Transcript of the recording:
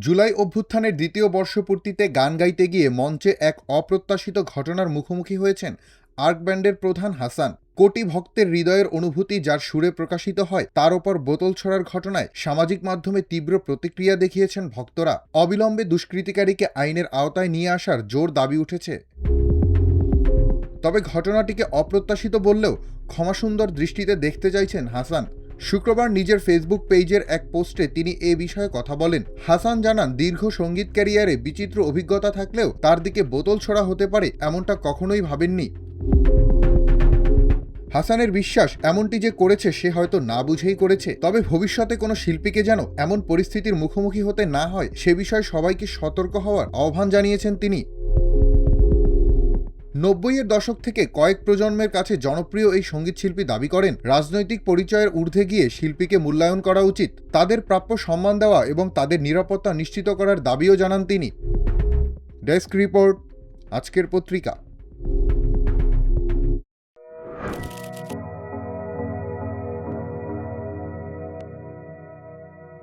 জুলাই অভ্যুত্থানের দ্বিতীয় বর্ষপূর্তিতে গান গাইতে গিয়ে মঞ্চে এক অপ্রত্যাশিত ঘটনার মুখোমুখি হয়েছেন আর্ক ব্যান্ডের প্রধান হাসান। কোটি ভক্তের হৃদয়ের অনুভূতি যার সুরে প্রকাশিত হয়, তার ওপর বোতল ছোড়ার ঘটনায় সামাজিক মাধ্যমে তীব্র প্রতিক্রিয়া দেখিয়েছেন ভক্তরা। অবিলম্বে দুষ্কৃতিকারীকে আইনের আওতায় নিয়ে আসার জোর দাবি উঠেছে। তবে ঘটনাটিকে অপ্রত্যাশিত বললেও ক্ষমাসুন্দর দৃষ্টিতে দেখতে চাইছেন হাসান। শুক্রবার নিজের ফেসবুক পেজের এক পোস্টে তিনি এ বিষয়ে কথা বলেন। হাসান জানান, দীর্ঘ সঙ্গীত ক্যারিয়ারে বিচিত্র অভিজ্ঞতা থাকলেও তার দিকে বোতল ছোড়া হতে পারে এমনটা কখনোই ভাবেননি। হাসানের বিশ্বাস, এমনটি যে করেছে সে হয়তো না বুঝেই করেছে। তবে ভবিষ্যতে কোনো শিল্পীকে যেন এমন পরিস্থিতির মুখোমুখি হতে না হয় সে বিষয়ে সবাইকে সতর্ক হওয়ার আহ্বান জানিয়েছেন তিনি। ৯০-এর দশক থেকে কয়েক প্রজন্মের কাছে জনপ্রিয় এই সঙ্গীতশিল্পী দাবি করেন, রাজনৈতিক পরিচয়ের ঊর্ধ্বে গিয়ে শিল্পীকে মূল্যায়ন করা উচিত। তাদের প্রাপ্য সম্মান দেওয়া এবং তাদের নিরাপত্তা নিশ্চিত করার দাবিও জানান তিনি। ডেস্ক রিপোর্ট, আজকের পত্রিকা।